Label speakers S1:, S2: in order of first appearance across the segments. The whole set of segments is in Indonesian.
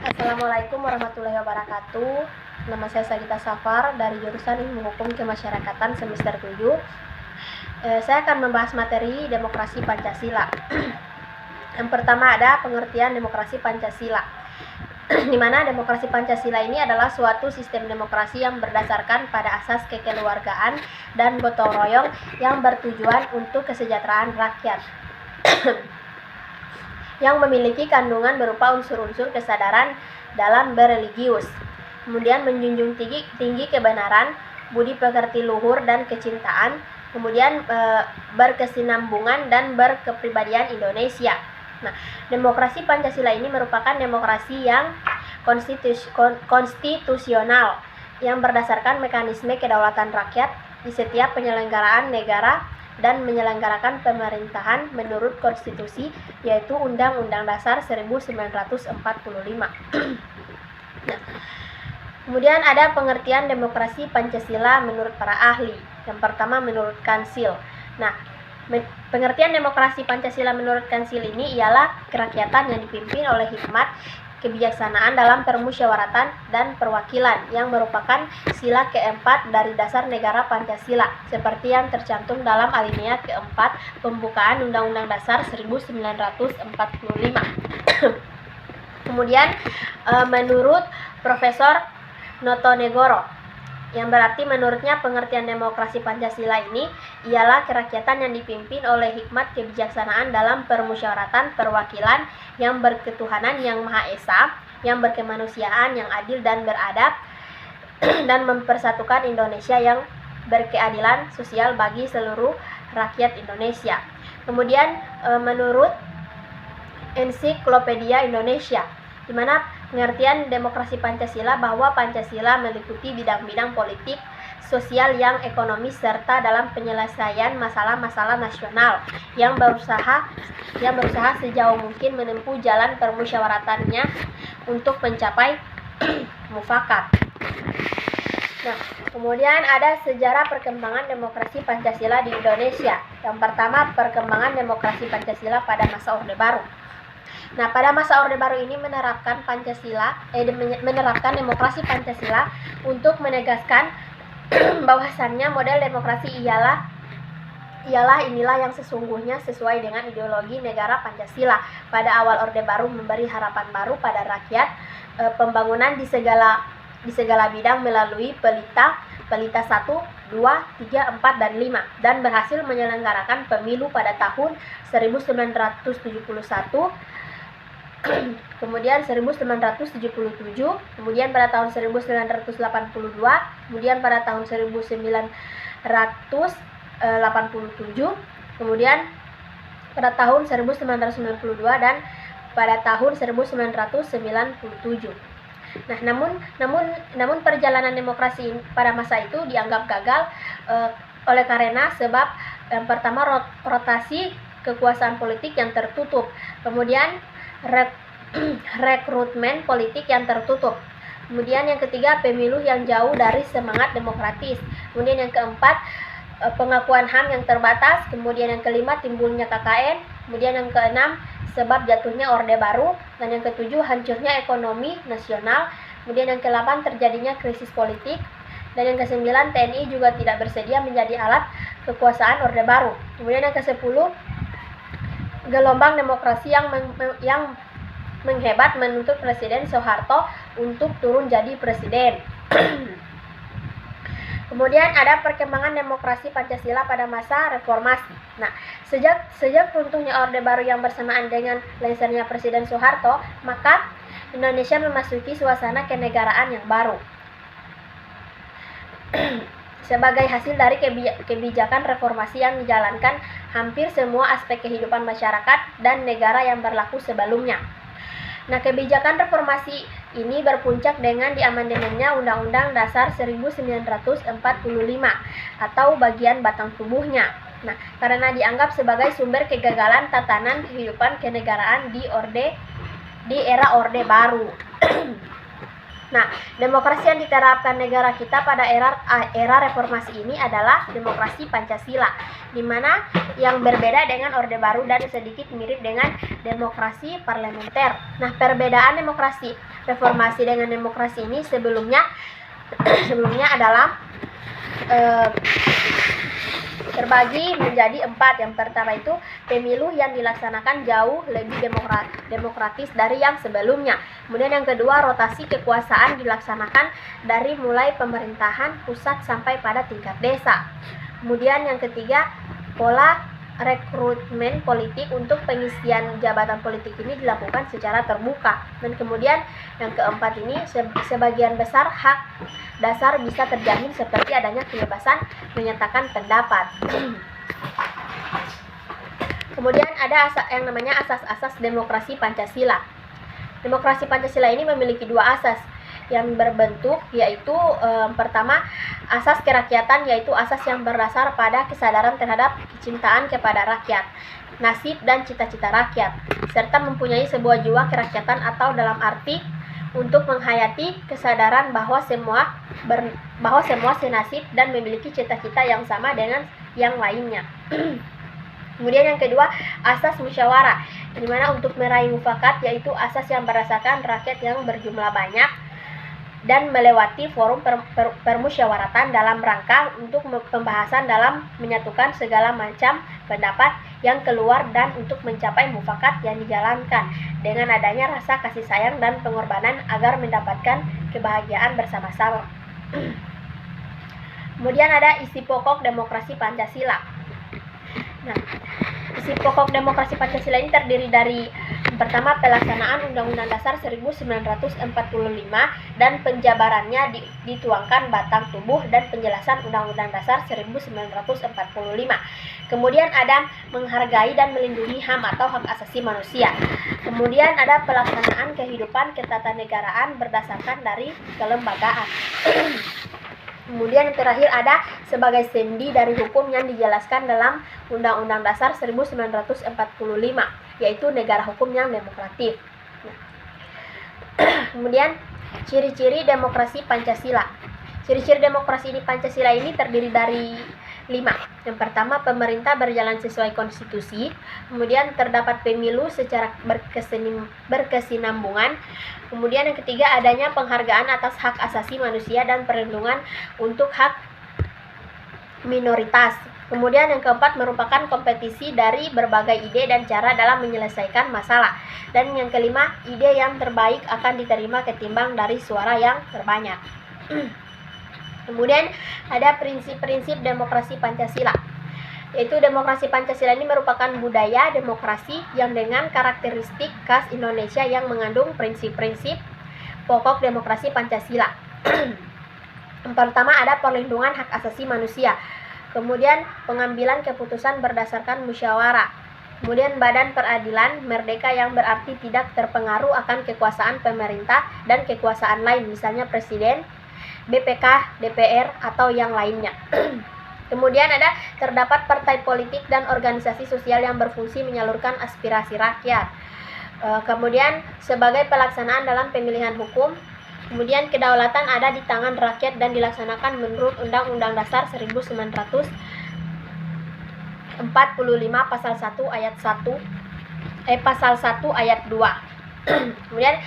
S1: Assalamualaikum warahmatullahi wabarakatuh. Nama saya Sagita Safar dari jurusan Ilmu Hukum Kemasyarakatan semester 7. Saya akan membahas materi demokrasi Pancasila. Yang pertama ada pengertian demokrasi Pancasila. Di mana demokrasi Pancasila ini adalah suatu sistem demokrasi yang berdasarkan pada asas kekeluargaan dan gotong royong yang bertujuan untuk kesejahteraan rakyat. Yang memiliki kandungan berupa unsur-unsur kesadaran dalam bereligius, kemudian menjunjung tinggi kebenaran, budi pekerti luhur dan kecintaan, kemudian berkesinambungan dan berkepribadian Indonesia. Nah, demokrasi Pancasila ini merupakan demokrasi yang konstitusional yang berdasarkan mekanisme kedaulatan rakyat di setiap penyelenggaraan negara dan menyelenggarakan pemerintahan menurut konstitusi, yaitu Undang-Undang Dasar 1945. Nah, kemudian ada pengertian demokrasi Pancasila menurut para ahli. Yang pertama menurut Kansil. Nah, pengertian demokrasi Pancasila menurut Kansil ini ialah kerakyatan yang dipimpin oleh hikmat, kebijaksanaan dalam permusyawaratan dan perwakilan yang merupakan sila keempat dari dasar negara Pancasila seperti yang tercantum dalam alinea keempat pembukaan Undang-Undang Dasar 1945. Kemudian menurut Profesor Notonegoro, yang berarti menurutnya pengertian demokrasi Pancasila ini ialah kerakyatan yang dipimpin oleh hikmat kebijaksanaan dalam permusyawaratan perwakilan yang berketuhanan yang Maha Esa, yang berkemanusiaan, yang adil dan beradab, dan mempersatukan Indonesia yang berkeadilan sosial bagi seluruh rakyat Indonesia. Kemudian menurut Ensiklopedia Indonesia, di mana pengertian demokrasi Pancasila bahwa Pancasila meliputi bidang-bidang politik, sosial yang ekonomis serta dalam penyelesaian masalah-masalah nasional yang berusaha sejauh mungkin menempuh jalan permusyawaratannya untuk mencapai mufakat. Nah, kemudian ada sejarah perkembangan demokrasi Pancasila di Indonesia. Yang pertama, perkembangan demokrasi Pancasila pada masa Orde Baru. Nah, pada masa Orde Baru ini menerapkan demokrasi Pancasila untuk menegaskan bahwasannya model demokrasi ialah inilah yang sesungguhnya sesuai dengan ideologi negara Pancasila. Pada awal Orde Baru memberi harapan baru pada rakyat, pembangunan di segala bidang melalui pelita 1, 2, 3, 4, dan 5 dan berhasil menyelenggarakan pemilu pada tahun 1971, kemudian 1977, kemudian pada tahun 1982, kemudian pada tahun 1987, kemudian pada tahun 1992 dan pada tahun 1997. Nah, namun perjalanan demokrasi pada masa itu dianggap gagal oleh karena sebab yang pertama rotasi kekuasaan politik yang tertutup, kemudian rekrutmen politik yang tertutup, kemudian yang ketiga pemilu yang jauh dari semangat demokratis, kemudian yang keempat pengakuan HAM yang terbatas, kemudian yang kelima timbulnya KKN, kemudian yang keenam sebab jatuhnya Orde Baru, dan yang ketujuh hancurnya ekonomi nasional, kemudian yang ke-8 terjadinya krisis politik, dan yang ke-9 TNI juga tidak bersedia menjadi alat kekuasaan Orde Baru. Kemudian yang ke-10 gelombang demokrasi yang menghebat menuntut Presiden Soeharto untuk turun jadi presiden. Kemudian ada perkembangan demokrasi Pancasila pada masa reformasi. Nah, sejak runtuhnya Orde Baru yang bersamaan dengan lengsernya Presiden Soeharto, maka Indonesia memasuki suasana kenegaraan yang baru. Sebagai hasil dari kebijakan reformasi yang dijalankan hampir semua aspek kehidupan masyarakat dan negara yang berlaku sebelumnya. Nah, kebijakan reformasi ini berpuncak dengan diamandemennya Undang-Undang Dasar 1945 atau bagian batang tubuhnya. Nah, karena dianggap sebagai sumber kegagalan tatanan kehidupan kenegaraan di era Orde Baru. Nah, demokrasi yang diterapkan negara kita pada era reformasi ini adalah demokrasi Pancasila, di mana yang berbeda dengan Orde Baru dan sedikit mirip dengan demokrasi parlementer. Nah, perbedaan demokrasi reformasi dengan demokrasi ini sebelumnya adalah terbagi menjadi 4. Yang pertama itu pemilu yang dilaksanakan jauh lebih demokratis dari yang sebelumnya. Kemudian yang kedua, rotasi kekuasaan dilaksanakan dari mulai pemerintahan pusat sampai pada tingkat desa. Kemudian yang ketiga, pola rekrutmen politik untuk pengisian jabatan politik ini dilakukan secara terbuka. Dan kemudian yang keempat ini, sebagian besar hak dasar bisa terjamin seperti adanya kebebasan menyatakan pendapat. Kemudian ada yang namanya asas-asas demokrasi Pancasila. Demokrasi Pancasila ini memiliki 2 asas yang berbentuk, yaitu pertama, asas kerakyatan, yaitu asas yang berdasar pada kesadaran terhadap kecintaan kepada rakyat, nasib dan cita-cita rakyat, serta mempunyai sebuah jiwa kerakyatan atau dalam arti untuk menghayati kesadaran bahwa semua senasib dan memiliki cita-cita yang sama dengan yang lainnya. Kemudian yang kedua, asas musyawarah, di mana untuk meraih mufakat, yaitu asas yang berdasarkan rakyat yang berjumlah banyak dan melewati forum permusyawaratan dalam rangka untuk pembahasan dalam menyatukan segala macam pendapat yang keluar dan untuk mencapai mufakat yang dijalankan dengan adanya rasa kasih sayang dan pengorbanan agar mendapatkan kebahagiaan bersama-sama. Kemudian ada isi pokok demokrasi Pancasila. Nah, isi pokok demokrasi Pancasila ini terdiri dari pertama, pelaksanaan Undang-Undang Dasar 1945 dan penjabarannya dituangkan batang tubuh dan penjelasan Undang-Undang Dasar 1945. Kemudian ada menghargai dan melindungi HAM atau hak asasi manusia. Kemudian ada pelaksanaan kehidupan ketatanegaraan berdasarkan dari kelembagaan. Kemudian yang terakhir ada sebagai sendi dari hukum yang dijelaskan dalam Undang-Undang Dasar 1945, yaitu negara hukum yang demokratis. Kemudian ciri-ciri demokrasi Pancasila. Ciri-ciri demokrasi Pancasila ini terdiri dari 5. Yang pertama, pemerintah berjalan sesuai konstitusi. Kemudian terdapat pemilu secara berkesinambungan. Kemudian yang ketiga, adanya penghargaan atas hak asasi manusia dan perlindungan untuk hak minoritas. Kemudian yang keempat, merupakan kompetisi dari berbagai ide dan cara dalam menyelesaikan masalah. Dan yang kelima, ide yang terbaik akan diterima ketimbang dari suara yang terbanyak. Kemudian ada prinsip-prinsip demokrasi Pancasila, yaitu demokrasi Pancasila ini merupakan budaya demokrasi yang dengan karakteristik khas Indonesia yang mengandung prinsip-prinsip pokok demokrasi Pancasila. Yang pertama, ada perlindungan hak asasi manusia. Kemudian pengambilan keputusan berdasarkan musyawarah. Kemudian badan peradilan merdeka yang berarti tidak terpengaruh akan kekuasaan pemerintah dan kekuasaan lain, misalnya presiden, BPK, DPR, atau yang lainnya. Kemudian terdapat partai politik dan organisasi sosial yang berfungsi menyalurkan aspirasi rakyat. Kemudian sebagai pelaksanaan dalam pemilihan hukum. Kemudian kedaulatan ada di tangan rakyat dan dilaksanakan menurut Undang-Undang Dasar 1945 pasal 1 ayat 1 pasal 1 ayat 2. Kemudian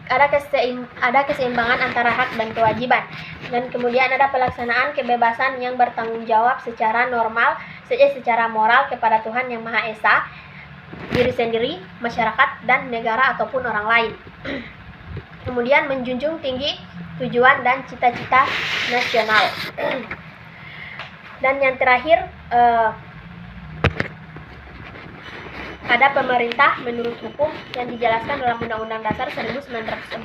S1: ada keseimbangan antara hak dan kewajiban. Dan kemudian ada pelaksanaan kebebasan yang bertanggung jawab secara moral kepada Tuhan Yang Maha Esa, diri sendiri, masyarakat, dan negara ataupun orang lain. Kemudian menjunjung tinggi tujuan dan cita-cita nasional. Dan yang terakhir, ada pemerintah menurut hukum yang dijelaskan dalam Undang-Undang Dasar 1945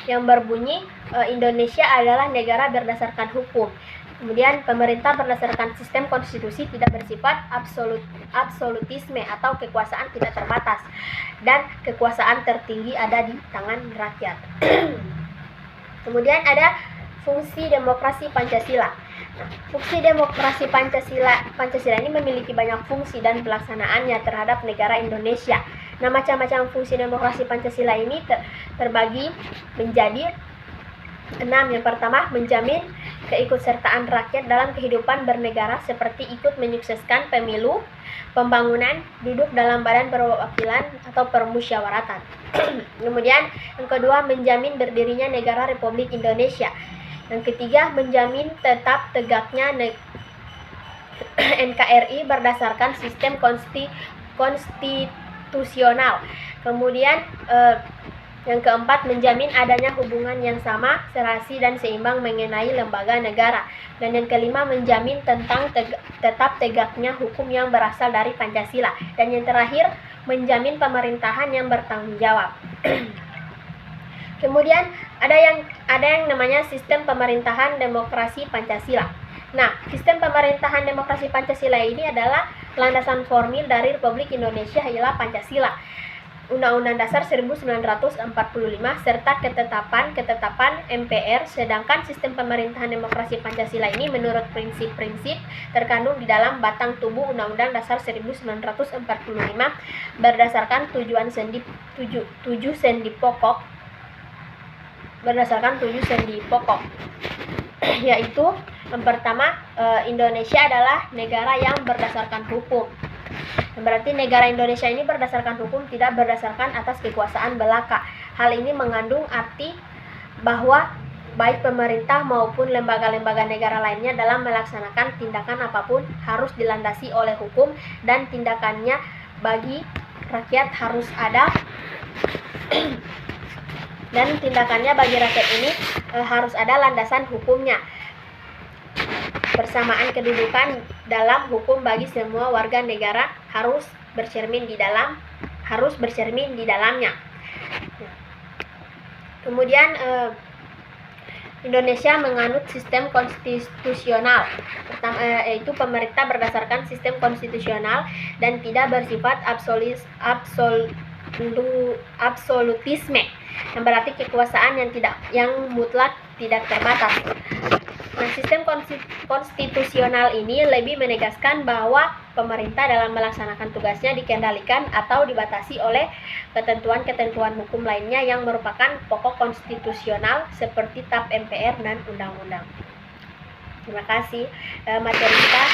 S1: yang berbunyi Indonesia adalah negara berdasarkan hukum. Kemudian pemerintah berdasarkan sistem konstitusi tidak bersifat absolutisme atau kekuasaan tidak terbatas, dan kekuasaan tertinggi ada di tangan rakyat. Kemudian ada fungsi demokrasi Pancasila. Fungsi demokrasi Pancasila ini memiliki banyak fungsi dan pelaksanaannya terhadap negara Indonesia. Nah, macam-macam fungsi demokrasi Pancasila ini terbagi menjadi 6. Yang pertama, menjamin keikutsertaan rakyat dalam kehidupan bernegara seperti ikut menyukseskan pemilu, pembangunan, duduk dalam badan perwakilan atau permusyawaratan. Kemudian yang kedua, menjamin berdirinya negara Republik Indonesia. Yang ketiga, menjamin tetap tegaknya NKRI berdasarkan sistem konstitusional. Kemudian yang keempat, menjamin adanya hubungan yang sama, serasi, dan seimbang mengenai lembaga negara. Dan yang kelima, menjamin tentang tetap tegaknya hukum yang berasal dari Pancasila. Dan yang terakhir, menjamin pemerintahan yang bertanggung jawab. Kemudian ada yang namanya sistem pemerintahan demokrasi Pancasila. Nah, sistem pemerintahan demokrasi Pancasila ini adalah landasan formil dari Republik Indonesia ialah Pancasila, Undang-Undang Dasar 1945 serta ketetapan MPR. Sedangkan sistem pemerintahan demokrasi Pancasila ini menurut prinsip-prinsip terkandung di dalam batang tubuh Undang-Undang Dasar 1945 berdasarkan tujuh sendi pokok yaitu yang pertama, Indonesia adalah negara yang berdasarkan hukum. Berarti negara Indonesia ini berdasarkan hukum, tidak berdasarkan atas kekuasaan belaka. Hal ini mengandung arti bahwa baik pemerintah maupun lembaga-lembaga negara lainnya dalam melaksanakan tindakan apapun harus dilandasi oleh hukum, dan tindakannya bagi rakyat harus ada harus ada landasan hukumnya. Persamaan kedudukan dalam hukum bagi semua warga negara harus bercermin di dalamnya. Kemudian Indonesia menganut sistem konstitusional. Pertama, yaitu pemerintah berdasarkan sistem konstitusional dan tidak bersifat absolutisme, yang berarti kekuasaan yang mutlak tidak terbatas. Nah, sistem konstitusional ini lebih menegaskan bahwa pemerintah dalam melaksanakan tugasnya dikendalikan atau dibatasi oleh ketentuan-ketentuan hukum lainnya yang merupakan pokok konstitusional seperti TAP MPR dan undang-undang. Terima kasih. Materi kita